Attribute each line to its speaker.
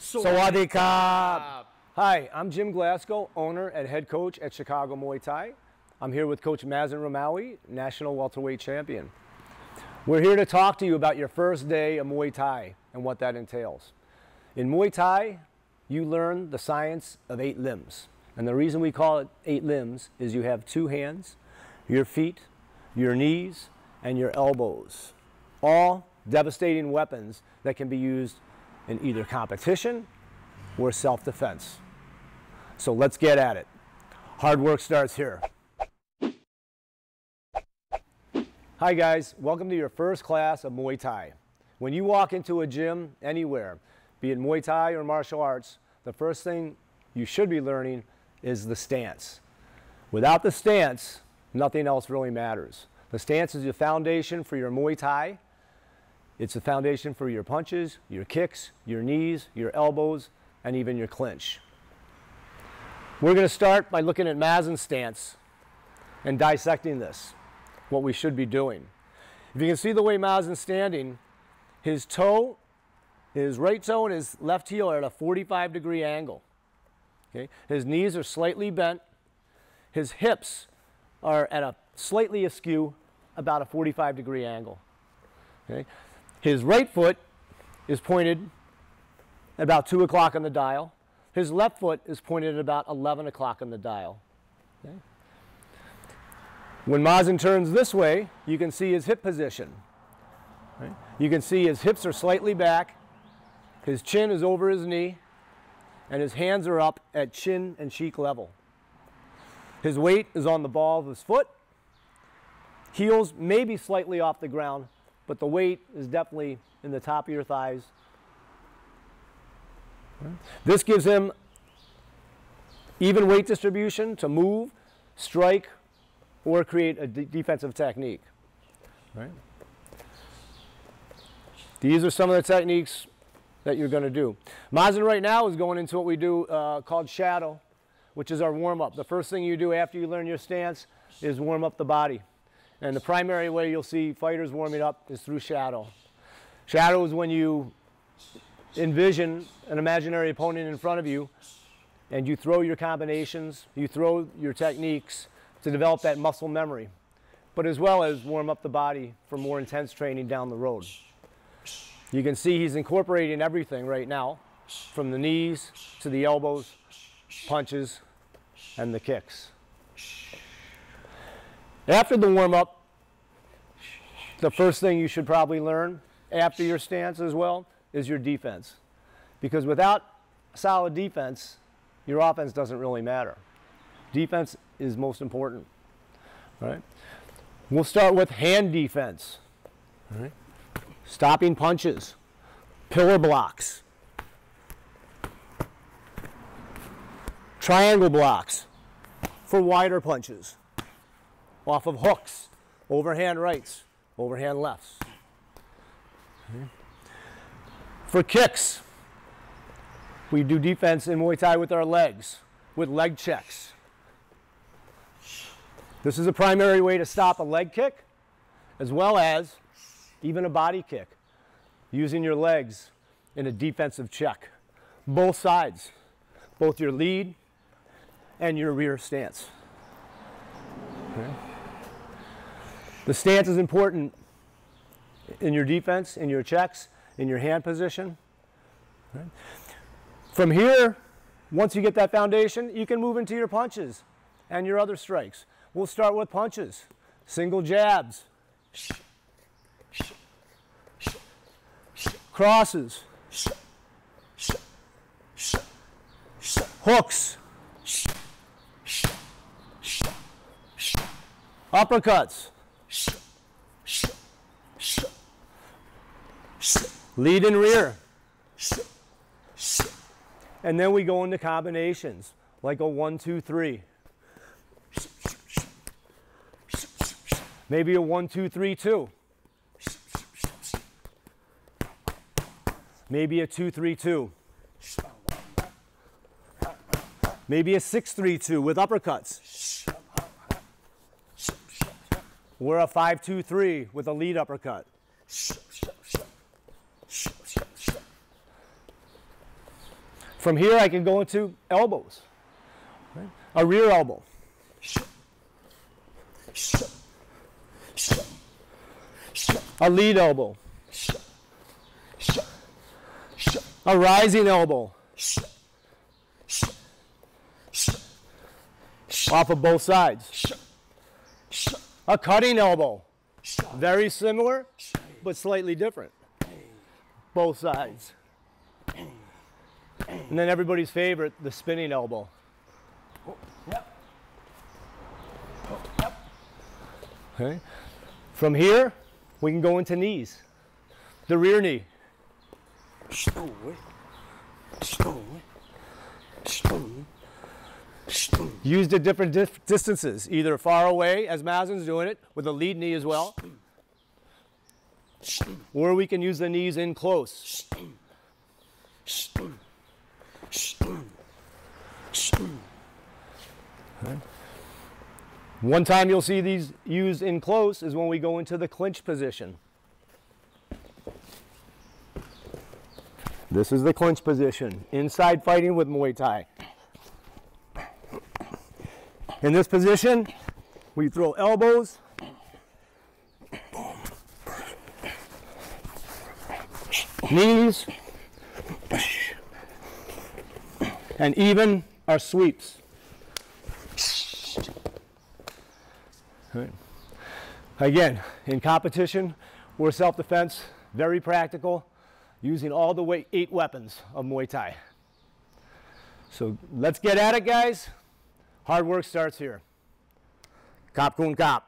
Speaker 1: Sawadee Krap. Hi, I'm Jim Glasgow, owner and head coach at Chicago Muay Thai. I'm here with Coach Mazen Ramawi, national welterweight champion. We're here to talk to you about your first day of Muay Thai and what that entails. In Muay Thai, you learn the science of 8 limbs. And the reason we call it 8 limbs is you have 2 hands, your feet, your knees, and your elbows. All devastating weapons that can be used in either competition or self-defense. So let's get at it. Hard work starts here. Hi guys, welcome to your first class of Muay Thai. When you walk into a gym anywhere, be it Muay Thai or martial arts, the first thing you should be learning is the stance. Without the stance, nothing else really matters. The stance is the foundation for your Muay Thai. It's the foundation for your punches, your kicks, your knees, your elbows, and even your clinch. We're going to start by looking at Mazen's stance and dissecting this, what we should be doing. If you can see the way Mazen's standing, his right toe and his left heel are at a 45-degree angle. Okay? His knees are slightly bent. His hips are at a slightly askew, about a 45-degree angle. Okay? His right foot is pointed at about 2 o'clock on the dial. His left foot is pointed at about 11 o'clock on the dial. Okay? When Mazen turns this way, you can see his hip position. Right? You can see his hips are slightly back, his chin is over his knee, and his hands are up at chin and cheek level. His weight is on the ball of his foot. Heels may be slightly off the ground, but the weight is definitely in the top of your thighs. This gives him even weight distribution to move, strike, or create a defensive technique. Right? These are some of the techniques that you're going to do. Mazen right now is going into what we do called shadow, which is our warm-up. The first thing you do after you learn your stance is warm up the body. And the primary way you'll see fighters warming up is through shadow. Shadow is when you envision an imaginary opponent in front of you and you throw your combinations, you throw your techniques to develop that muscle memory, but as well as warm up the body for more intense training down the road. You can see he's incorporating everything right now, from the knees to the elbows, punches, and the kicks. After the warm-up, the first thing you should probably learn after your stance as well is your defense. Because without solid defense, your offense doesn't really matter. Defense is most important. All right? We'll start with hand defense. All right? Stopping punches, pillar blocks, triangle blocks for wider punches, off of hooks, overhand rights, overhand lefts. Okay. For kicks, we do defense in Muay Thai with our legs, with leg checks. This is a primary way to stop a leg kick, as well as even a body kick, using your legs in a defensive check. Both sides, both your lead and your rear stance. Okay. The stance is important in your defense, in your checks, in your hand position. Okay. From here, once you get that foundation, you can move into your punches and your other strikes. We'll start with punches, single jabs, crosses, hooks, uppercuts, lead and rear. And then we go into combinations, like a 1-2-3. Maybe a 1-2-3-2. Maybe a 2-3-2. Maybe a 6-3-2 with uppercuts. Or a 5-2-3 with a lead uppercut. From here, I can go into elbows. Right? A rear elbow. A lead elbow. A rising elbow. Off of both sides. A cutting elbow. Very similar, but slightly different. Both sides. And then everybody's favorite, the spinning elbow. Okay. From here, we can go into knees. The rear knee. Used at different distances, either far away, as Mazen's doing it, with a lead knee as well, or we can use the knees in close. Okay. One time you'll see these used in close is when we go into the clinch position. This is the clinch position, inside fighting with Muay Thai. In this position, we throw elbows, knees, and even our sweeps. Right. Again, in competition, we're self-defense, very practical, using all the 8 weapons of Muay Thai. So let's get at it, guys. Hard work starts here. Kap kun kap.